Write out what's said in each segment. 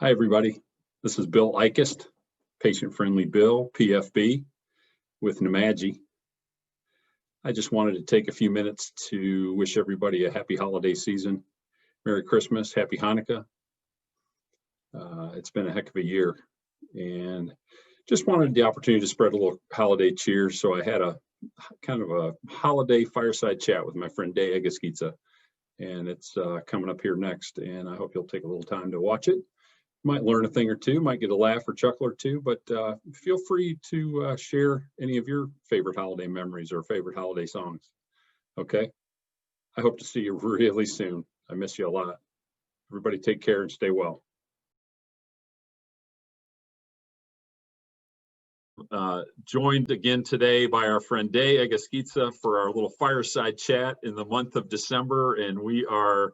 Hi, everybody. This is Bill Ikest, Patient-Friendly Bill, PFB, with Nemadji. I just wanted to take a few minutes to wish everybody a happy holiday season. Merry Christmas, Happy Hanukkah. It's been a heck of a year, and just wanted the opportunity to spread a little holiday cheer. So I had a kind of a holiday fireside chat with my friend Egusquiza, and it's coming up here next, and I hope you'll take a little time to watch it. Might learn a thing or two, might get a laugh or chuckle or two, but feel free to share any of your favorite holiday memories or favorite holiday songs. Okay. I hope to see you really soon. I miss you a lot. Everybody take care and stay well. Joined again today by our friend Egusquiza for our little fireside chat in the month of December. And we are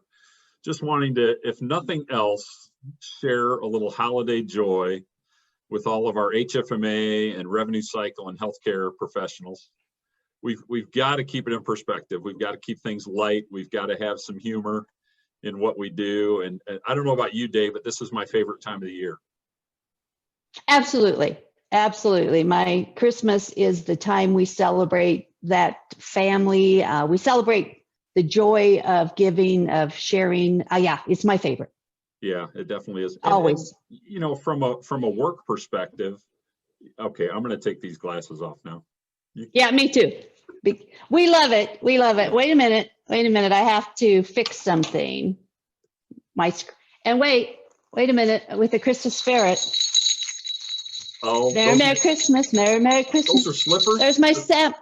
just wanting to, if nothing else, share a little holiday joy with all of our HFMA and revenue cycle and healthcare professionals. We've got to keep it in perspective. We've got to keep things light. We've got to have some humor in what we do. And I don't know about you, Dave, but this is my favorite time of the year. Absolutely. Absolutely. My Christmas is the time we celebrate that family. We celebrate the joy of giving, of sharing. Yeah, it's my favorite. Yeah, it definitely is. Always. And, you know, from a work perspective, okay, I'm going to take these glasses off now. Yeah, me too. We love it. We love it. Wait a minute. I have to fix something. And wait a minute with the Christmas spirit. Oh, Merry Christmas. Merry Christmas. Those are slippers? There's my stamp.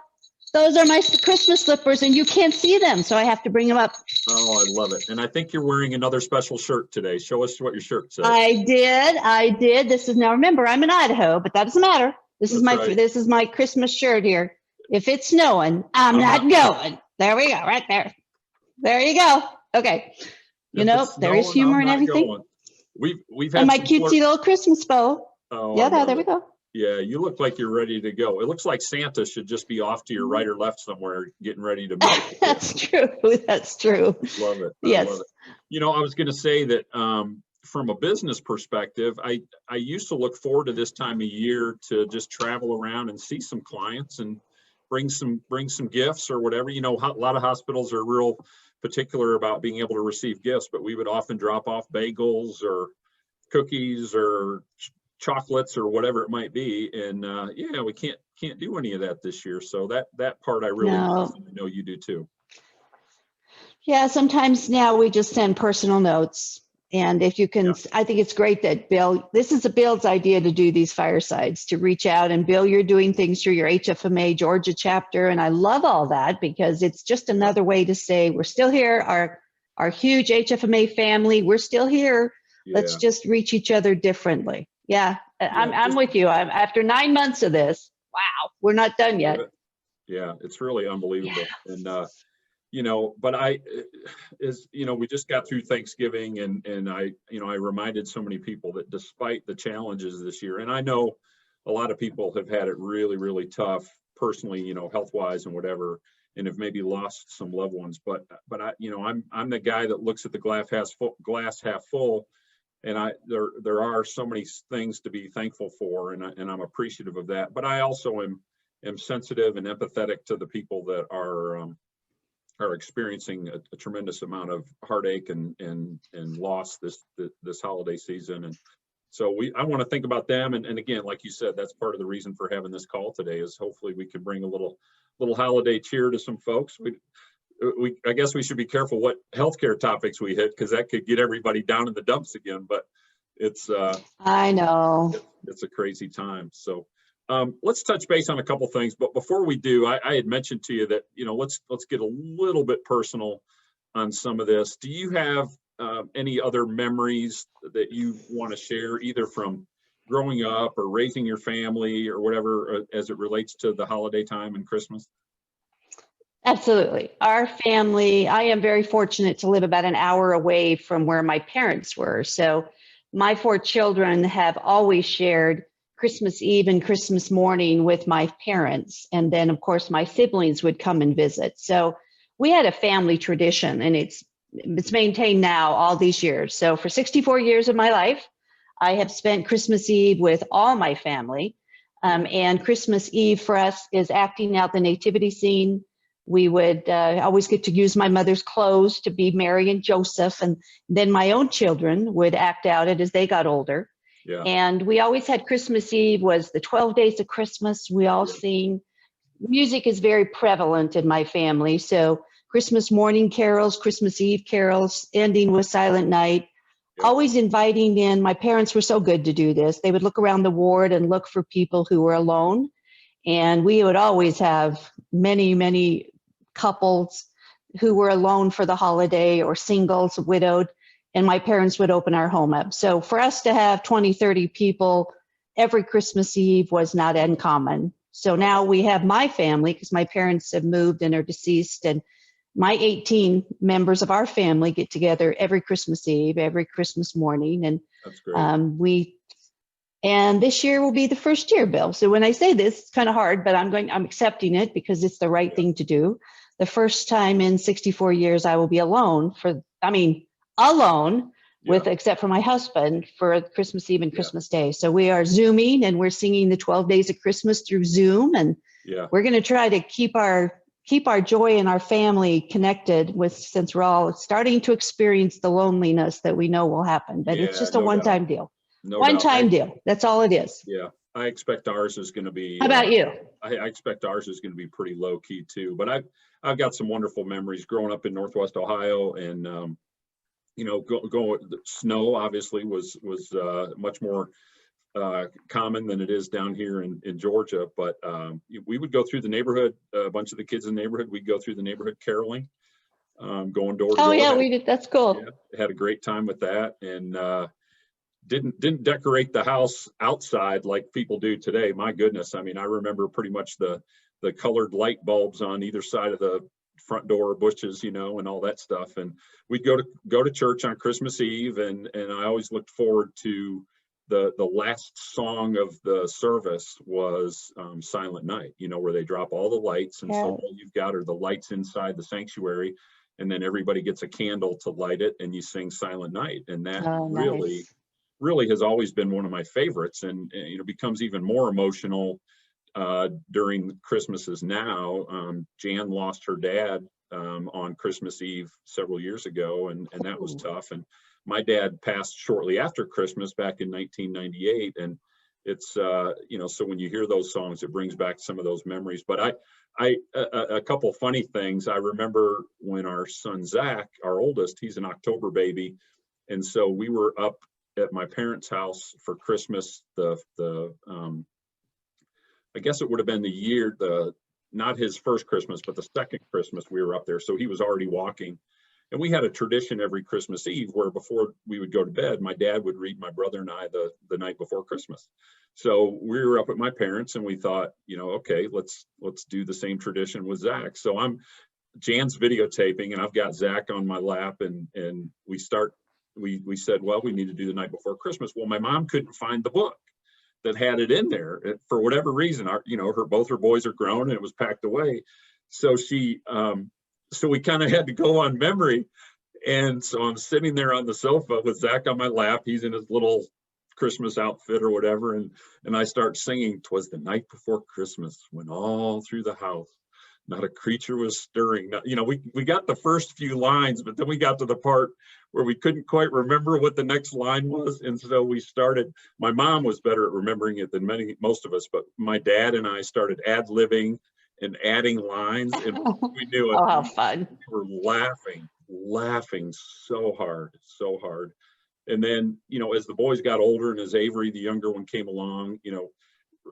Those are my Christmas slippers, and you can't see them, so I have to bring them up. Oh, I love it. And I think you're wearing another special shirt today. Show us what your shirt says. I did. This is, now remember, I'm in Idaho, but that doesn't matter. This is my Christmas shirt here. If it's snowing, I'm not going. There we go, right there. There you go. Okay. You know, there is humor in everything. We've had and my cutesy little Christmas bow. Oh, yeah, there we go. Yeah, you look like you're ready to go. It looks like Santa should just be off to your right or left somewhere, getting ready to move. That's true. That's true. Love it. Yes. Love it. You know, I was going to say that from a business perspective, I used to look forward to this time of year to just travel around and see some clients and bring some gifts or whatever. You know, a lot of hospitals are real particular about being able to receive gifts, but we would often drop off bagels or cookies or chocolates or whatever it might be, and yeah, we can't do any of that this year. So that part I really miss, and I know you do too. Yeah, sometimes now we just send personal notes, and if you can, I think it's great that Bill. This is Bill's idea to do these firesides, to reach out, and Bill, you're doing things through your HFMA Georgia chapter, and I love all that because it's just another way to say we're still here. Our huge HFMA family, we're still here. Yeah. Let's just reach each other differently. Yeah, I'm with you. After 9 months of this, wow, we're not done yet. Yeah, it's really unbelievable. Yeah. And, you know, but we just got through Thanksgiving and I reminded so many people that despite the challenges this year, and I know a lot of people have had it really, really tough personally, you know, health-wise and whatever, and have maybe lost some loved ones. But I'm the guy that looks at the glass half full. And there are so many things to be thankful for, and I'm appreciative of that. But I also am sensitive and empathetic to the people that are experiencing a tremendous amount of heartache and loss this holiday season. And so I want to think about them. And again, like you said, that's part of the reason for having this call today is hopefully we can bring a little holiday cheer to some folks. I guess we should be careful what healthcare topics we hit because that could get everybody down in the dumps again. But it's I know it's a crazy time. So let's touch base on a couple things. But before we do, I had mentioned to you that let's get a little bit personal on some of this. Do you have any other memories that you want to share, either from growing up or raising your family or whatever, as it relates to the holiday time and Christmas? Absolutely. Our family, I am very fortunate to live about an hour away from where my parents were. So my 4 children have always shared Christmas Eve and Christmas morning with my parents. And then, of course, my siblings would come and visit. So we had a family tradition, and it's maintained now all these years. So for 64 years of my life, I have spent Christmas Eve with all my family. And Christmas Eve for us is acting out the nativity scene. We would always get to use my mother's clothes to be Mary and Joseph. And then my own children would act out it as they got older. Yeah. And we always had Christmas Eve was the 12 days of Christmas. We all sing. Music is very prevalent in my family. So Christmas morning carols, Christmas Eve carols, ending with Silent Night. Yep. Always inviting in, my parents were so good to do this. They would look around the ward and look for people who were alone. And we would always have many, many couples who were alone for the holiday or singles, widowed, and my parents would open our home up. So for us to have 20, 30 people every Christmas Eve was not uncommon. So now we have my family, because my parents have moved and are deceased, and my 18 members of our family get together every Christmas Eve, every Christmas morning. And that's great. And this year will be the first year, Bill. So when I say this, it's kind of hard, but I'm accepting it because it's the right thing to do. The first time in 64 years, I will be alone except for my husband, for Christmas Eve and Christmas Day. So we are Zooming and we're singing the 12 days of Christmas through Zoom. And we're going to try to keep our joy in our family connected since we're all starting to experience the loneliness that we know will happen. But it's just a one-time deal. One-time deal. That's all it is. Yeah. I expect ours is going to be. How about you? I expect ours is going to be pretty low key too. But I've got some wonderful memories growing up in Northwest Ohio, and snow obviously was much more common than it is down here in Georgia. But we would go through the neighborhood. A bunch of the kids in the neighborhood, we'd go through the neighborhood caroling, going door to door. Oh yeah, we did. That's cool. Yeah, had a great time with that, and didn't decorate the house outside like people do today. My goodness. I mean, I remember pretty much the colored light bulbs on either side of the front door, bushes, and all that stuff. And we'd go to church on Christmas Eve, and I always looked forward to the last song of the service was Silent Night, where they drop all the lights, and so all you've got are the lights inside the sanctuary, and then everybody gets a candle to light it, and you sing Silent Night. And that really has always been one of my favorites, and becomes even more emotional during Christmases now. Jan lost her dad on Christmas Eve several years ago, and that was tough. And my dad passed shortly after Christmas back in 1998, and it's so when you hear those songs, it brings back some of those memories. But a couple funny things. I remember when our son Zach, our oldest, he's an October baby, and so we were up at my parents' house for Christmas. I guess it would have been not his first Christmas, but the second Christmas we were up there. So he was already walking. And we had a tradition every Christmas Eve where before we would go to bed, my dad would read my brother and I the night before Christmas. So we were up at my parents, and we thought, okay, let's do the same tradition with Zach. So Jan's videotaping, and I've got Zach on my lap, and we said, well, we need to do the night before Christmas. Well, my mom couldn't find the book that had it in there for whatever reason. Both her boys are grown, and it was packed away. So so we kind of had to go on memory. And so I'm sitting there on the sofa with Zach on my lap. He's in his little Christmas outfit or whatever. And I start singing, "'Twas the night before Christmas, when all through the house, not a creature was stirring." We got the first few lines, but then we got to the part where we couldn't quite remember what the next line was. And so we started, my mom was better at remembering it than most of us, but my dad and I started ad-libbing and adding lines, and we knew it. Oh, how fun. We were laughing so hard. And then, as the boys got older, and as Avery, the younger one, came along,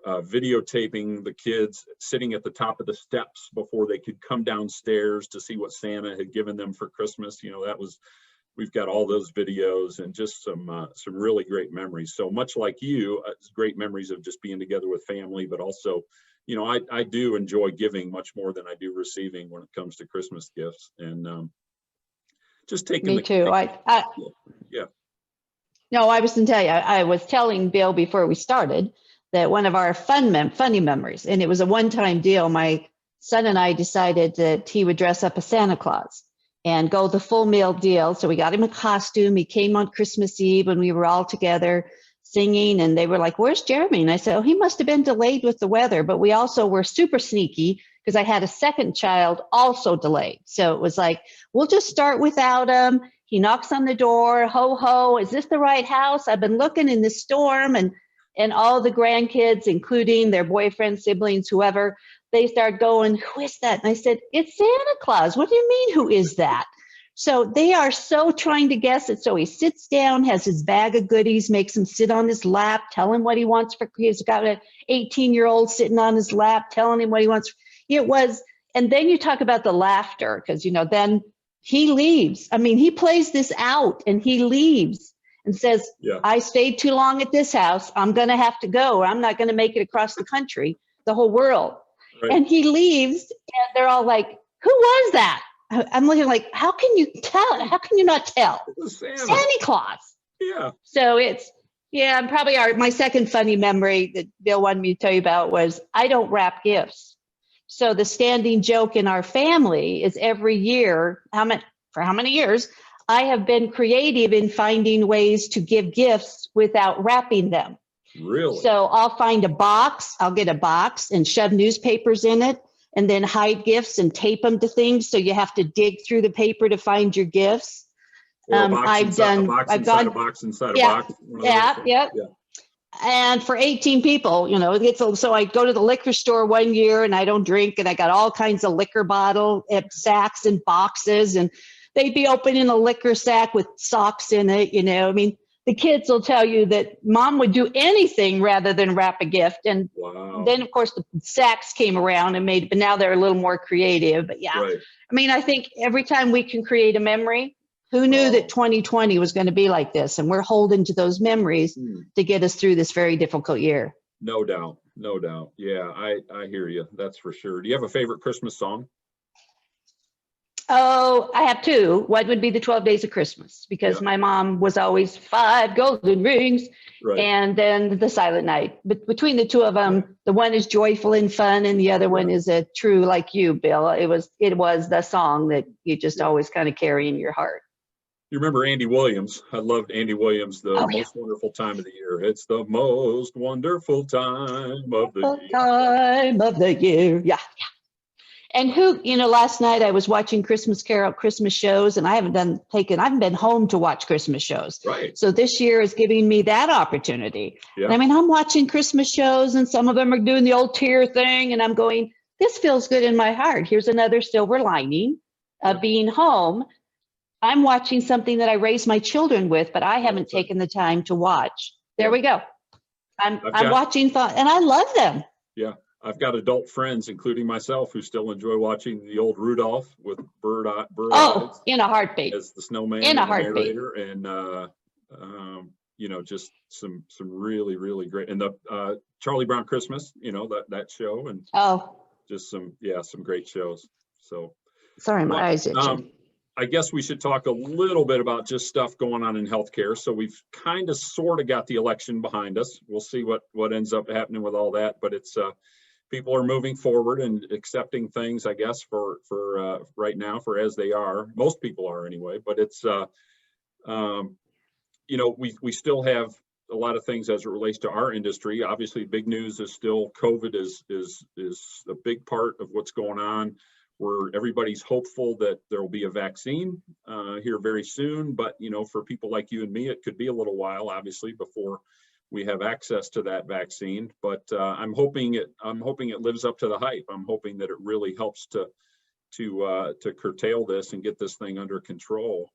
videotaping the kids sitting at the top of the steps before they could come downstairs to see what Santa had given them for Christmas. We've got all those videos, and just some really great memories. So much like you, great memories of just being together with family, but also, I do enjoy giving much more than I do receiving when it comes to Christmas gifts, and just taking. Me too. Yeah. No, I was going to tell you, I was telling Bill before we started that one of our funny memories, and it was a one-time deal. My son and I decided that he would dress up as Santa Claus and go the full meal deal. So we got him a costume. He came on Christmas Eve when we were all together. singing, and they were like, "Where's Jeremy?" And I said, "Oh, he must have been delayed with the weather." But we also were super sneaky because I had a second child also delayed. So it was like, we'll just start without him. He knocks on the door, ho ho, is this the right house? I've been looking in the storm, and all the grandkids, including their boyfriends, siblings, whoever, they start going, "Who is that?" And I said, "It's Santa Claus." "What do you mean, who is that?" So they are so trying to guess it. So he sits down, has his bag of goodies, makes him sit on his lap, tell him what he wants for, he's got an 18-year-old sitting on his lap, telling him what he wants. It was, and then you talk about the laughter, because, then he leaves. I mean, he plays this out and he leaves and says, "I stayed too long at this house. I'm going to have to go. Or I'm not going to make it across the country, the whole world." Right. And he leaves, and they're all like, "Who was that?" I'm looking like, how can you tell? How can you not tell? Santa Claus. Yeah. So it's, and probably my second funny memory that Bill wanted me to tell you about was I don't wrap gifts. So the standing joke in our family is every year, for how many years, I have been creative in finding ways to give gifts without wrapping them. Really? So I'll find a box, I'll get a box and shove newspapers in it, and then hide gifts and tape them to things. So you have to dig through the paper to find your gifts. Or a box inside a box inside a box. Yeah. And for 18 people, so I go to the liquor store one year and I don't drink, and I got all kinds of liquor bottle sacks and boxes, and they'd be opening a liquor sack with socks in it. I mean, the kids will tell you that mom would do anything rather than wrap a gift. And then, of course, the sacks came around and but now they're a little more creative. But right. I mean, I think every time we can create a memory, who knew that 2020 was going to be like this? And we're holding to those memories to get us through this very difficult year. No doubt. No doubt. Yeah, I hear you. That's for sure. Do you have a favorite Christmas song? Oh, I have two. One would be the 12 Days of Christmas, because my mom was always 5 golden rings, and then the Silent Night. But between the two of them, the one is joyful and fun, and the other one is a true, like you, Bill. It was the song that you just always kind of carry in your heart. You remember Andy Williams? I loved Andy Williams, the most wonderful time of the year. It's the most wonderful time of the year. Yeah. And last night I was watching Christmas shows, and I haven't been home to watch Christmas shows. Right. So this year is giving me that opportunity. Yeah. And I mean, I'm watching Christmas shows, and some of them are doing the old tear thing, and I'm going, this feels good in my heart. Here's another silver lining of being home. I'm watching something that I raised my children with, but I haven't taken the time to watch. There we go. I'm watching, and I love them. Yeah. I've got adult friends, including myself, who still enjoy watching the old Rudolph with bird eyes. In a heartbeat. As the snowman. In a heartbeat. And, just some really, really great. And the Charlie Brown Christmas, that show. And just some great shows. So. Sorry, my eyes itching. I guess we should talk a little bit about just stuff going on in healthcare. So we've kind of sort of got the election behind us. We'll see what ends up happening with all that. But it's people are moving forward and accepting things, I guess, for right now, for as they are. Most people are anyway. But it's we still have a lot of things as it relates to our industry. Obviously, big news is still COVID is a big part of what's going on. Where everybody's hopeful that there will be a vaccine here very soon, but for people like you and me, it could be a little while, obviously, before we have access to that vaccine. But I'm hoping it lives up to the hype. I'm hoping that it really helps to curtail this and get this thing under control.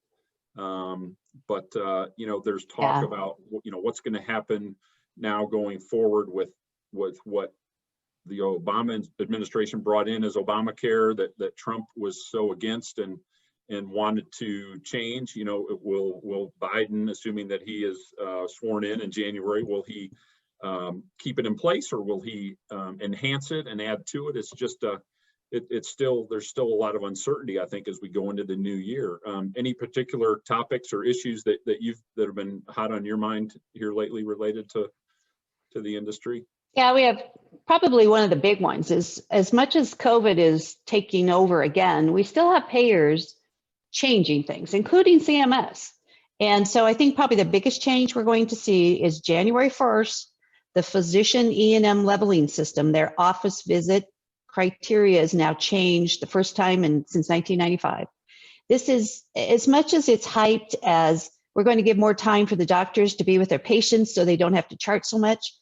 But there's talk about what's going to happen now going forward with what the Obama administration brought in as Obamacare that Trump was so against and wanted to change. Will Biden, assuming that he is sworn in January, will he keep it in place, or will he enhance it and add to it? It's just there's still a lot of uncertainty, I think, as we go into the new year. Any particular topics or issues that have been hot on your mind here lately related to the industry? Yeah, we have probably one of the big ones is, as much as COVID is taking over again, we still have payers changing things, including CMS. And so I think probably the biggest change we're going to see is January 1st, the physician E&M leveling system, their office visit criteria is now changed the first time since 1995. This is, as much as it's hyped as we're going to give more time for the doctors to be with their patients so they don't have to chart so much.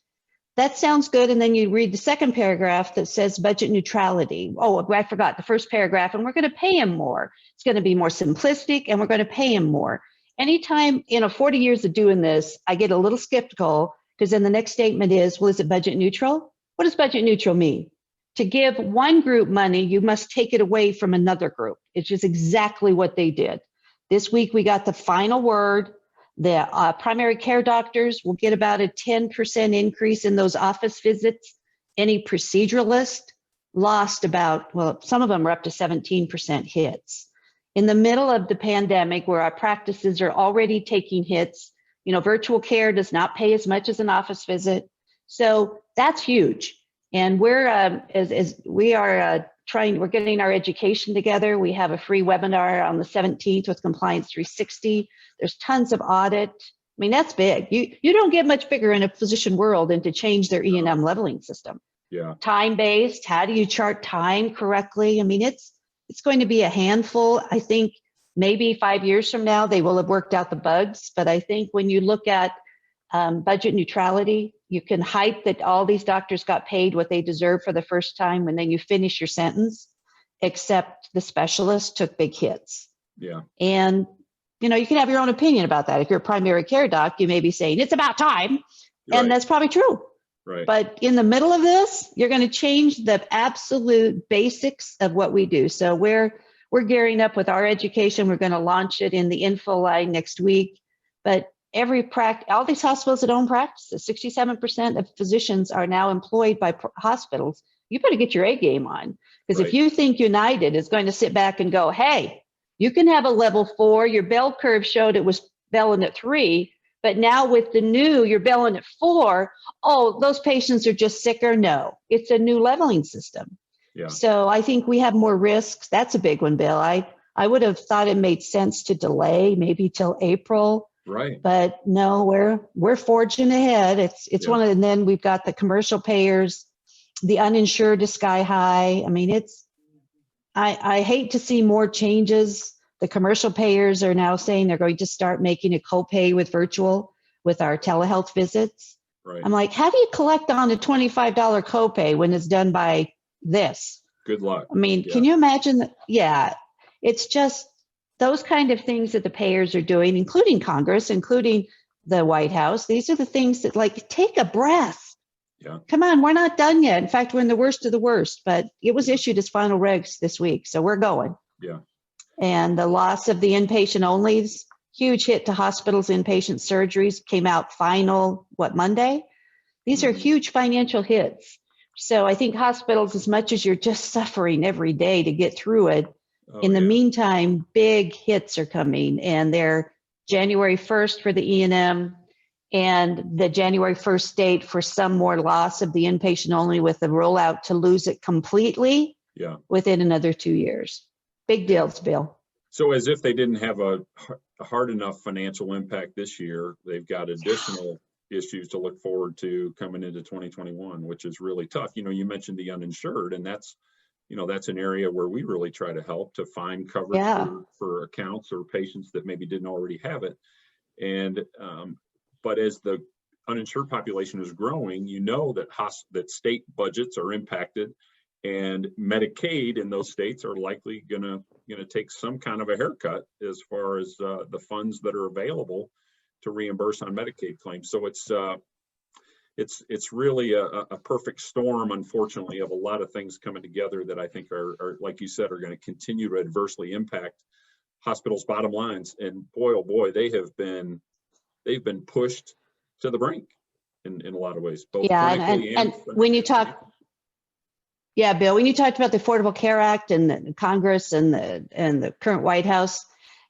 That sounds good. And then you read the second paragraph that says budget neutrality. Oh, I forgot the first paragraph, and we're going to pay him more. It's going to be more simplistic, and we're going to pay him more. Anytime, 40 years of doing this, I get a little skeptical because then the next statement is, well, is it budget neutral? What does budget neutral mean? To give one group money, you must take it away from another group. It's just exactly what they did. This week, we got the final word. The primary care doctors will get about a 10% increase in those office visits. Any proceduralist lost about, well, some of them are up to 17% hits. In the middle of the pandemic, where our practices are already taking hits, virtual care does not pay as much as an office visit. So that's huge. And we're we're getting our education together. We have a free webinar on the 17th with Compliance 360. There's tons of audit. I mean, that's big. You don't get much bigger in a physician world than to change their E&M leveling system. Yeah. Time-based, how do you chart time correctly? I mean, it's going to be a handful. I think maybe 5 years from now, they will have worked out the bugs. But I think when you look at budget neutrality, you can hype that all these doctors got paid what they deserve for the first time, and then you finish your sentence, except the specialists took big hits. Yeah. And, you can have your own opinion about that. If you're a primary care doc, you may be saying it's about time. Right. And that's probably true. Right. But in the middle of this, you're going to change the absolute basics of what we do. So we're gearing up with our education. We're going to launch it in the info line next week. But all these hospitals that own practices, 67% of physicians are now employed by hospitals. You better get your A game on, because if you think United is going to sit back and go, hey, you can have a level 4, your bell curve showed it was belling at 3, but now with the new, you're belling at 4. Oh, those patients are just sicker. No, it's a new leveling system. Yeah. So I think we have more risks. That's a big one, Bill. I would have thought it made sense to delay maybe till April. Right. But no, we're forging ahead. It's one of, and then we've got the commercial payers, the uninsured is sky high. I mean, I hate to see more changes. The commercial payers are now saying they're going to start making a copay with virtual with our telehealth visits. Right. I'm like, how do you collect on a $25 copay when it's done by this? Good luck. I mean, can you imagine that? Yeah, it's just those kind of things that the payers are doing, including Congress, including the White House. These are the things that, like, take a breath. Yeah. Come on, we're not done yet. In fact, we're in the worst of the worst, but it was issued as final regs this week. So we're going. Yeah. And the loss of the inpatient onlys, huge hit to hospitals, inpatient surgeries, came out final, Monday? These are huge financial hits. So I think hospitals, as much as you're just suffering every day to get through it, in the meantime, big hits are coming, and they're January 1st for the E&M and the January 1st date for some more loss of the inpatient only, with the rollout to lose it completely within another 2 years. Big deals, Bill. So as if they didn't have a hard enough financial impact this year, they've got additional issues to look forward to coming into 2021, which is really tough. You mentioned the uninsured, and that's an area where we really try to help to find coverage for accounts or patients that maybe didn't already have it. And but as the uninsured population is growing, that state budgets are impacted, and Medicaid in those states are likely gonna take some kind of a haircut as far as the funds that are available to reimburse on Medicaid claims. So it's really a perfect storm, unfortunately, of a lot of things coming together that I think are like you said, are going to continue to adversely impact hospitals' bottom lines. And boy, oh boy, they've been pushed to the brink in a lot of ways. Both and when you talk, Bill, when you talked about the Affordable Care Act and the Congress and the current White House,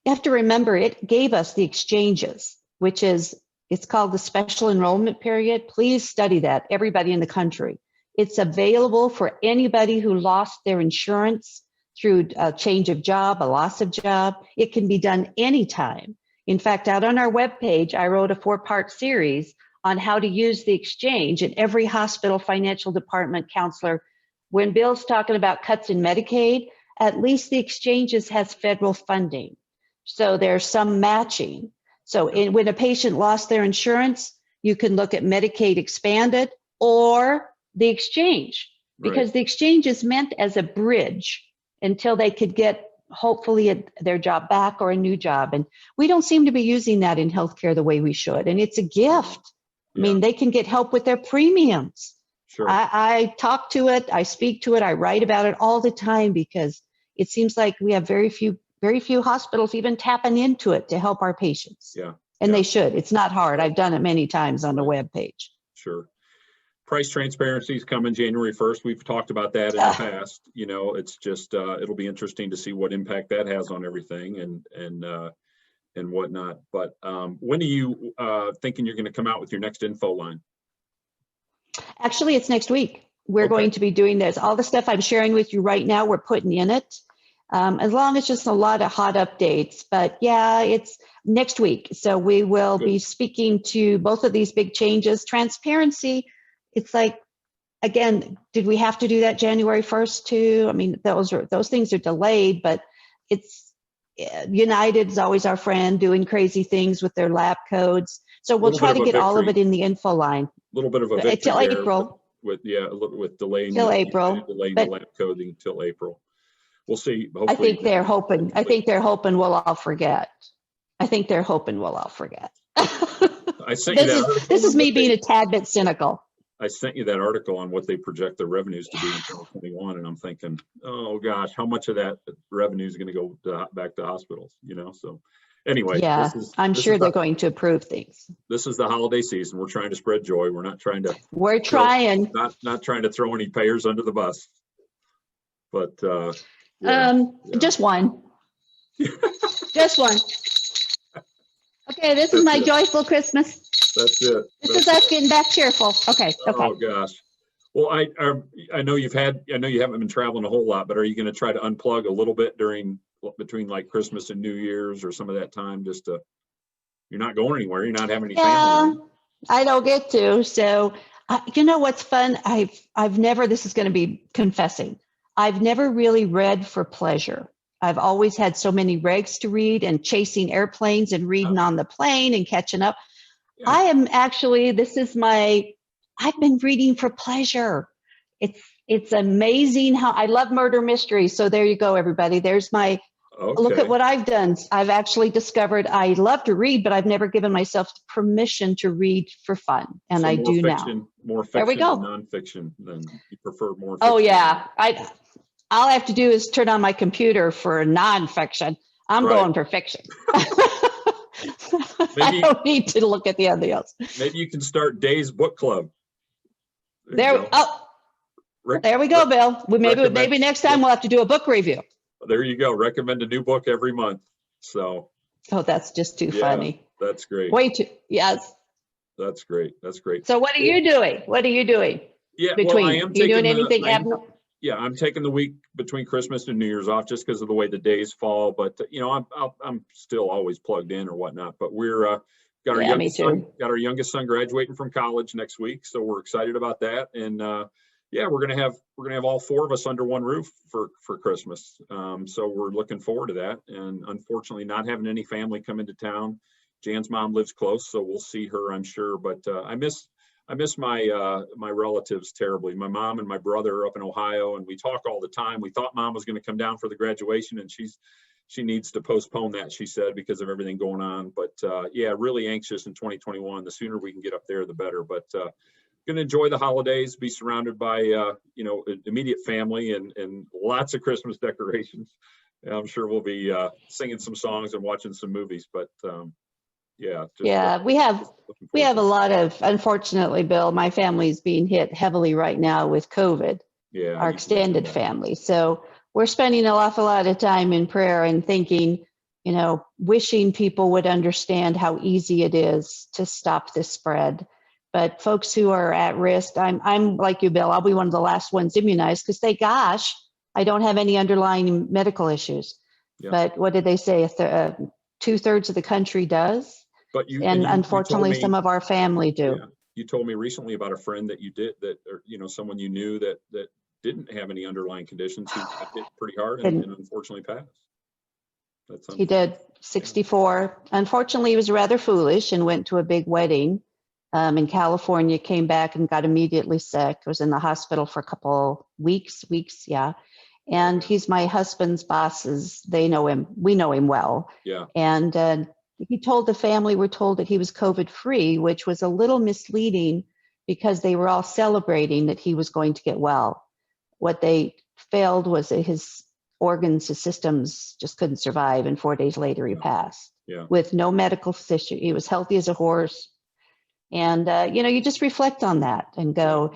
you have to remember it gave us the exchanges, which is, it's called the special enrollment period. Please study that, everybody in the country. It's available for anybody who lost their insurance through a change of job, a loss of job. It can be done anytime. In fact, out on our webpage, I wrote a 4-part series on how to use the exchange, and every hospital financial department counselor, when Bill's talking about cuts in Medicaid, at least the exchanges has federal funding. So there's some matching. So when a patient lost their insurance, you can look at Medicaid expanded or the exchange, because the exchange is meant as a bridge until they could get hopefully their job back or a new job. And we don't seem to be using that in healthcare the way we should. And it's a gift. I mean, they can get help with their premiums. Sure. I talk to it, I speak to it, I write about it all the time, because it seems like we have very few hospitals even tapping into it to help our patients. Yeah. And they should. It's not hard. I've done it many times on the web page. Sure. Price transparency is coming January 1st. We've talked about that in the past. You know, it's just it'll be interesting to see what impact that has on everything and whatnot. But when are you thinking you're going to come out with your next info line? Actually, it's next week. We're going to be doing this. All the stuff I'm sharing with you right now, we're putting in it. As long as just a lot of hot updates. But yeah, it's next week. So we will be speaking to both of these big changes. Transparency, it's like, again, did we have to do that January 1st too? I mean, those things are delayed, but it's United is always our friend, doing crazy things with their lab codes. So we'll try to get all of it in the info line. A little bit of a victory till April. With a little with delaying till April, delaying the lab coding till April. We'll see. Hopefully, I think they're hoping. I think they're hoping we'll all forget. I sent you that. This is me being a tad bit cynical. I sent you that article on what they project the revenues to be in 2021, and I'm thinking, oh gosh, how much of that revenue is going to go back to hospitals? You know, so anyway, yeah, I'm sure they're going to approve things. This is the holiday season. We're trying to spread joy. We're not trying to. We're trying. Not trying to throw any payers under the bus, but. Just one. Just one. Okay, this is my joyful Christmas. That's it. This is us getting back cheerful. Okay. Oh gosh. Well, I know you haven't been traveling a whole lot, but are you going to try to unplug a little bit between like Christmas and New Year's or some of that time? You're not going anywhere. You're not having any family. I don't get to. So, you know what's fun? I've never. This is going to be confessing. I've never really read for pleasure. I've always had so many regs to read and chasing airplanes and reading on the plane and catching up. Yeah. I am actually, I've been reading for pleasure. It's amazing how I love murder mysteries. So there you go, everybody. There's my, look at what I've done. I've actually discovered I love to read, but I've never given myself permission to read for fun. And so I do fiction, now. More fiction there we go. Than nonfiction. Then you prefer more fiction. Oh yeah. All I have to do is turn on my computer for nonfiction. I'm going for fiction. I don't need to look at the other else. Maybe you can start Days Book Club. There we go, Bill. Maybe next time we'll have to do a book review. There you go. Recommend a new book every month. So. Oh, that's just too funny. That's great. Way too. Yes. That's great. So what are you doing? Yeah. Between, I am you doing anything abnormal? Yeah, I'm taking the week between Christmas and New Year's off just because of the way the days fall. But I'm still always plugged in or whatnot. But we're got our youngest son graduating from college next week, so we're excited about that. And we're gonna have all 4 of us under one roof for Christmas. So we're looking forward to that. And unfortunately, not having any family come into town. Jan's mom lives close, so we'll see her, I'm sure. But I miss my my relatives terribly. My mom and my brother are up in Ohio, and we talk all the time. We thought mom was going to come down for the graduation, and she needs to postpone that, she said, because of everything going on. But really anxious in 2021. The sooner we can get up there, the better. But going to enjoy the holidays, be surrounded by immediate family and lots of Christmas decorations. I'm sure we'll be singing some songs and watching some movies. But we have a lot of, unfortunately, Bill, my family's being hit heavily right now with COVID, our extended family. So we're spending an awful lot of time in prayer and thinking, wishing people would understand how easy it is to stop this spread. But folks who are at risk, I'm like you, Bill, I'll be one of the last ones immunized because thank gosh, I don't have any underlying medical issues. Yeah. But what did they say? 2 2/3 of the country does. But you And you unfortunately, told me, some of our family do. yeah, you told me recently about a friend that you did that, or someone you knew that didn't have any underlying conditions, who got hit pretty hard and And unfortunately passed. That's he did, 64. Unfortunately, he was rather foolish and went to a big wedding in California, came back and got immediately sick. Was in the hospital for a couple weeks, yeah. And he's my husband's bosses. They know him. We know him well. Yeah. And he told the family, we're told that he was COVID free, which was a little misleading because they were all celebrating that he was going to get well. What they failed was that his organs, his systems just couldn't survive. And 4 days later, he passed with no medical issue. He was healthy as a horse. And, you just reflect on that and go.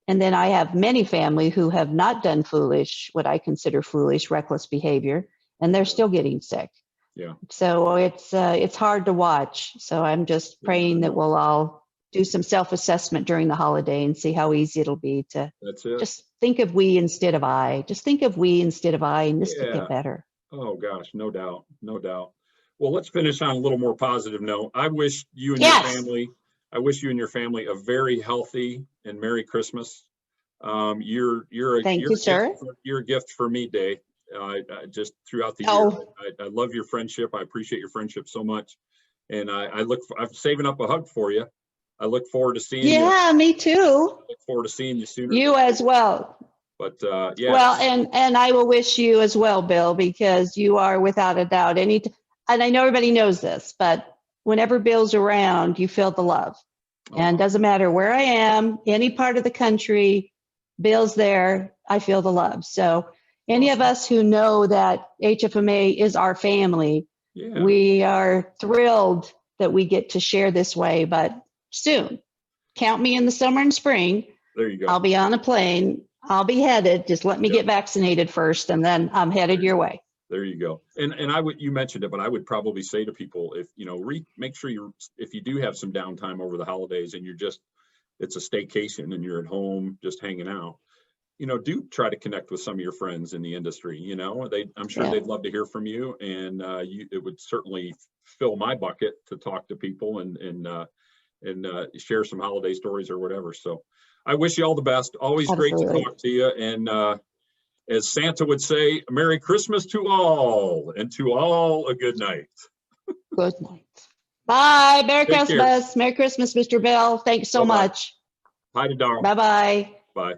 And then I have many family who have not done foolish, what I consider foolish, reckless behavior, and they're still getting sick. Yeah. So it's hard to watch. So I'm just praying that we'll all do some self-assessment during the holiday and see how easy it'll be to just think of we instead of I. Just think of we instead of I, and this could get better. Oh gosh, no doubt, no doubt. Well, let's finish on a little more positive note. I wish you and your family. I wish you and your family a very healthy and Merry Christmas. You're a gift for me, Day. Just throughout the year. I love your friendship. I appreciate your friendship so much, and I'm saving up a hug for you. I look forward to seeing you. Yeah, me too. I look forward to seeing you sooner. You as well. But yeah. Well, and I will wish you as well, Bill, because you are without a doubt and I know everybody knows this, but whenever Bill's around, you feel the love. And doesn't matter where I am, any part of the country, Bill's there, I feel the love. So any of us who know that HFMA is our family, we are thrilled that we get to share this way, but soon. Count me in the summer and spring. There you go. I'll be on a plane. I'll be headed. Just let me get vaccinated first, and then I'm headed your way. There you go. And you mentioned it, but I would probably say to people, if make sure if you do have some downtime over the holidays and it's a staycation and you're at home just hanging out, do try to connect with some of your friends in the industry. I'm sure they'd love to hear from you, and it would certainly fill my bucket to talk to people and share some holiday stories or whatever. So I wish you all the best. Always great to talk to you. And as Santa would say, Merry Christmas to all, and to all a good night. Good night. Bye. Merry Christmas. Merry Christmas, Mr. Bill. Thanks so much. Hi to Darrell. Bye-bye. Bye.